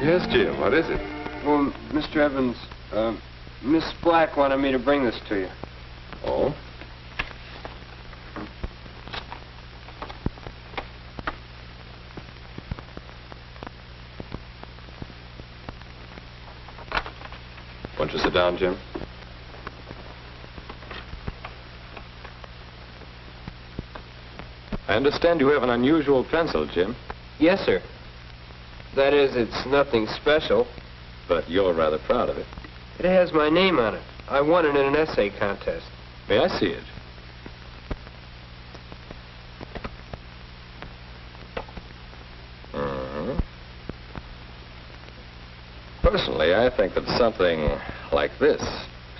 Yes, Jim, what is it? Well, Mr. Evans, Miss Black wanted me to bring this to you. Oh? Won't you sit down, Jim? I understand you have an unusual pencil, Jim. Yes, sir. That is, it's nothing special. But you're rather proud of it. It has my name on it. I won it in an essay contest. May I see it? Personally, I think that something like this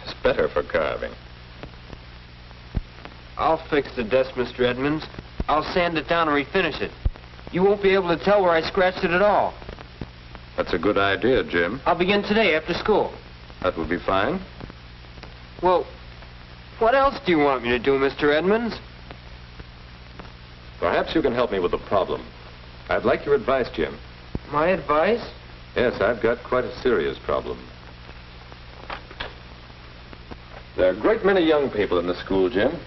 is better for carving. I'll fix the desk, Mr. Edmonds. I'll sand it down and refinish it. You won't be able to tell where I scratched it at all. That's a good idea, Jim. I'll begin today after school. That would be fine. Well, what else do you want me to do, Mr. Edmonds? Perhaps you can help me with the problem. I'd like your advice, Jim. My advice? Yes, I've got quite a serious problem. There are a great many young people in the school, Jim.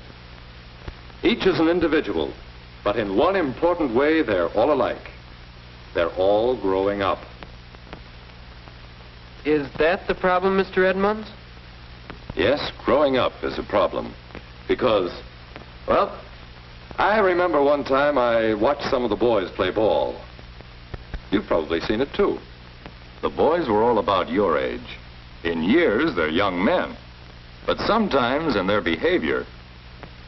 Each is an individual, but in one important way, they're all alike. They're all growing up. Is that the problem, Mr. Edmonds? Yes, growing up is a problem. Because, well, I remember one time I watched some of the boys play ball. You've probably seen it, too. The boys were all about your age. In years, they're young men. But sometimes in their behavior...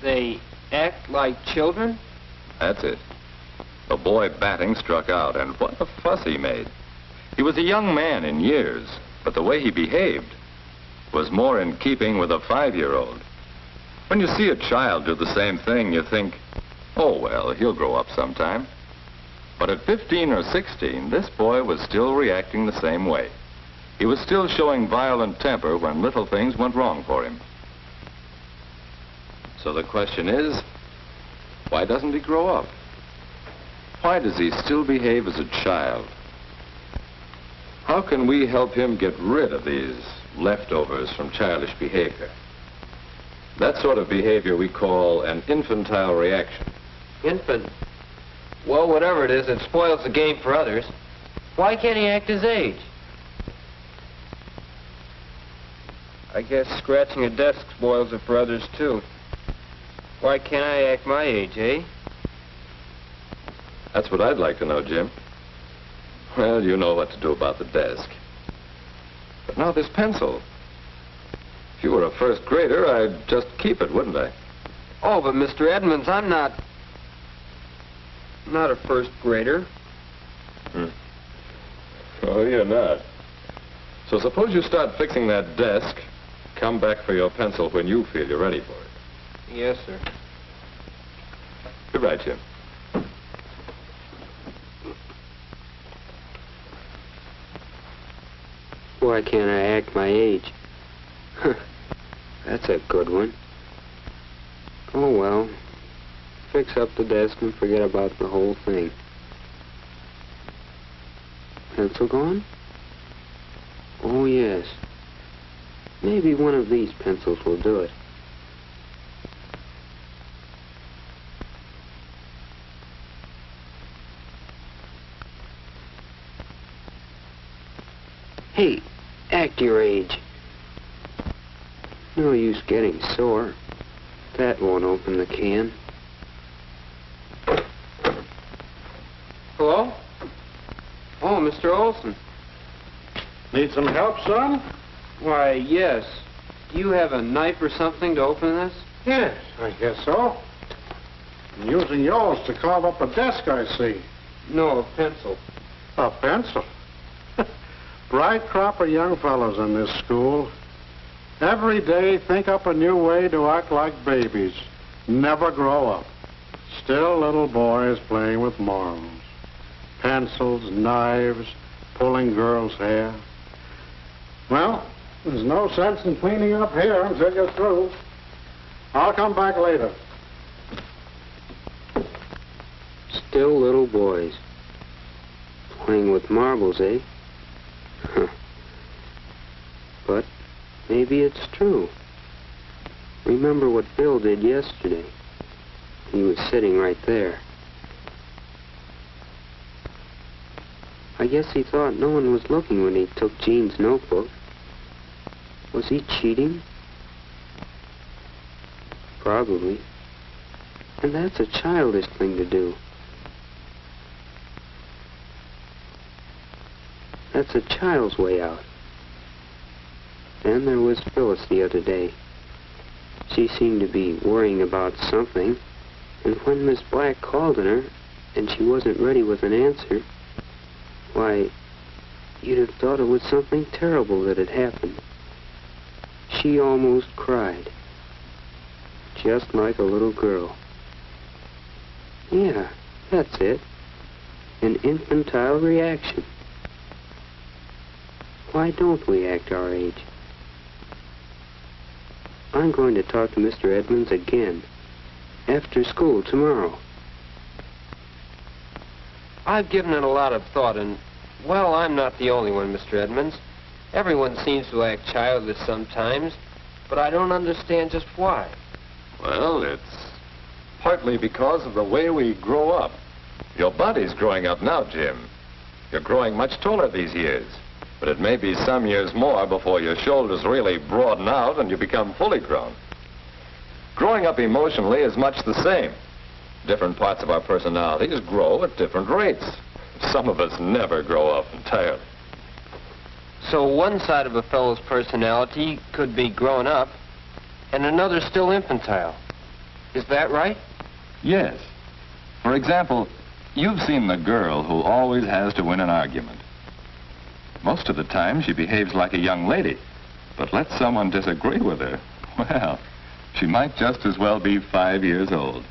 They act like children? That's it. The boy batting struck out, and what a fuss he made. He was a young man in years, but the way he behaved was more in keeping with a 5-year-old. When you see a child do the same thing, you think, oh, well, he'll grow up sometime. But at 15 or 16, this boy was still reacting the same way. He was still showing violent temper when little things went wrong for him. So the question is, why doesn't he grow up? Why does he still behave as a child? How can we help him get rid of these leftovers from childish behavior? That sort of behavior we call an infantile reaction. Infant? Well, whatever it is, it spoils the game for others. Why can't he act his age? I guess scratching a desk spoils it for others, too. Why can't I act my age, eh? That's what I'd like to know, Jim. Well, you know what to do about the desk. But now this pencil. If you were a first grader, I'd just keep it, wouldn't I? Oh, but Mr. Edmonds, I'm not a first grader. Oh, you're not. So suppose you start fixing that desk. Come back for your pencil when you feel you're ready for it. Yes, sir. Good right, Jim. Why can't I act my age? That's a good one. Oh, well. Fix up the desk and forget about the whole thing. Pencil gone? Oh, yes. Maybe one of these pencils will do it. Hey, act your age. No use getting sore. That won't open the can. Hello? Oh, Mr. Olson. Need some help, son? Why, yes. Do you have a knife or something to open this? Yes, I guess so. I'm using yours to carve up a desk, I see. No, a pencil. A pencil? Bright crop of young fellows in this school. Every day think up a new way to act like babies. Never grow up. Still little boys playing with marbles. Pencils, knives, pulling girls' hair. Well, there's no sense in cleaning up here until you're through. I'll come back later. Still little boys. Playing with marbles, eh? Maybe it's true. Remember what Bill did yesterday. He was sitting right there. I guess he thought no one was looking when he took Jean's notebook. Was he cheating? Probably. And that's a childish thing to do. That's a child's way out. Then there was Phyllis the other day. She seemed to be worrying about something, and when Miss Black called on her, and she wasn't ready with an answer, why, you'd have thought it was something terrible that had happened. She almost cried. Just like a little girl. Yeah, that's it. An infantile reaction. Why don't we act our age? I'm going to talk to Mr. Edmonds again. After school tomorrow. I've given it a lot of thought, and, well, I'm not the only one, Mr. Edmonds. Everyone seems to act childish sometimes, but I don't understand just why. Well, it's partly because of the way we grow up. Your body's growing up now, Jim. You're growing much taller these years. But it may be some years more before your shoulders really broaden out and you become fully grown. Growing up emotionally is much the same. Different parts of our personalities grow at different rates. Some of us never grow up entirely. So one side of a fellow's personality could be grown up, and another still infantile. Is that right? Yes. For example, you've seen the girl who always has to win an argument. Most of the time, she behaves like a young lady. But let someone disagree with her, well, she might just as well be 5 years old.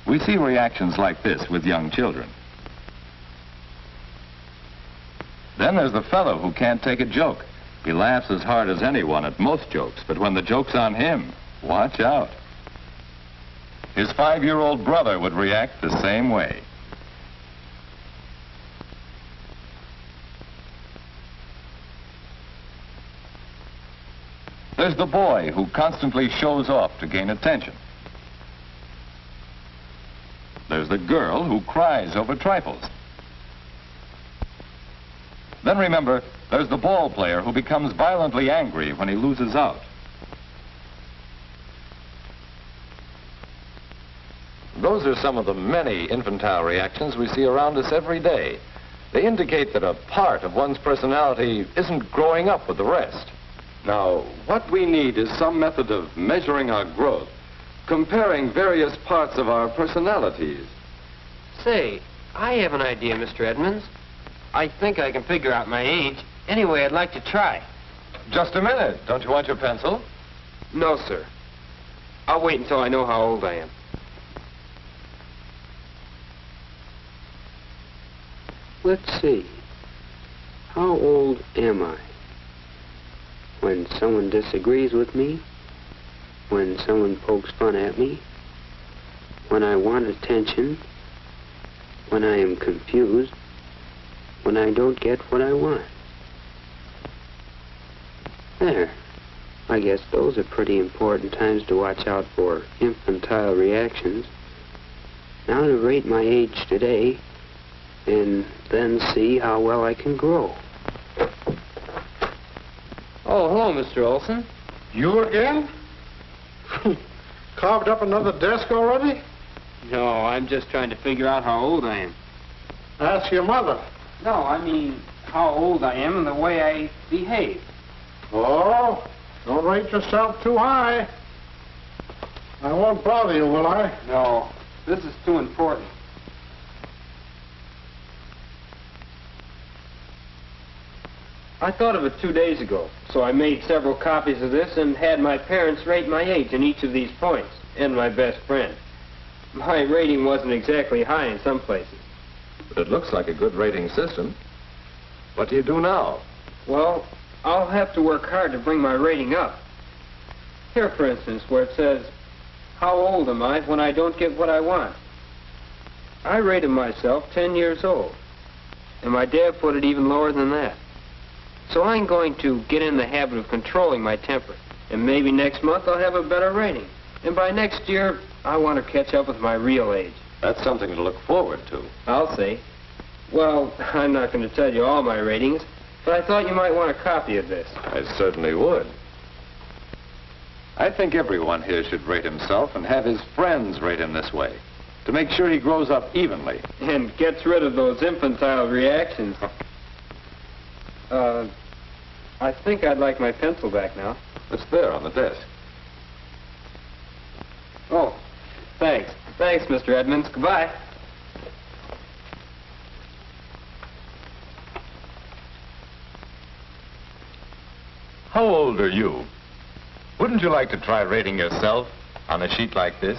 We see reactions like this with young children. Then there's the fellow who can't take a joke. He laughs as hard as anyone at most jokes, but when the joke's on him, watch out. His 5-year-old brother would react the same way. There's the boy who constantly shows off to gain attention. There's the girl who cries over trifles. Then remember, there's the ball player who becomes violently angry when he loses out. Those are some of the many infantile reactions we see around us every day. They indicate that a part of one's personality isn't growing up with the rest. Now, what we need is some method of measuring our growth, comparing various parts of our personalities. Say, I have an idea, Mr. Edmonds. I think I can figure out my age. Anyway, I'd like to try. Just a minute. Don't you want your pencil? No, sir. I'll wait until I know how old I am. Let's see. How old am I? When someone disagrees with me? When someone pokes fun at me? When I want attention? When I am confused? When I don't get what I want? There. I guess those are pretty important times to watch out for infantile reactions. Now to rate my age today, and then see how well I can grow. Oh, hello, Mr. Olson. You again? Carved up another desk already? No, I'm just trying to figure out how old I am. Ask your mother. No, I mean how old I am and the way I behave. Oh, don't rate yourself too high. I won't bother you, will I? No, this is too important. I thought of it 2 days ago, so I made several copies of this and had my parents rate my age in each of these points, and my best friend. My rating wasn't exactly high in some places. But it looks like a good rating system. What do you do now? Well, I'll have to work hard to bring my rating up. Here, for instance, where it says, how old am I when I don't get what I want? I rated myself 10 years old, and my dad put it even lower than that. So I'm going to get in the habit of controlling my temper. And maybe next month I'll have a better rating. And by next year, I want to catch up with my real age. That's something to look forward to. I'll see. Well, I'm not going to tell you all my ratings, but I thought you might want a copy of this. I certainly would. I think everyone here should rate himself and have his friends rate him this way, to make sure he grows up evenly. And gets rid of those infantile reactions. I think I'd like my pencil back now. It's there on the desk. Oh, thanks. Thanks, Mr. Edmonds. Goodbye. How old are you? Wouldn't you like to try rating yourself on a sheet like this?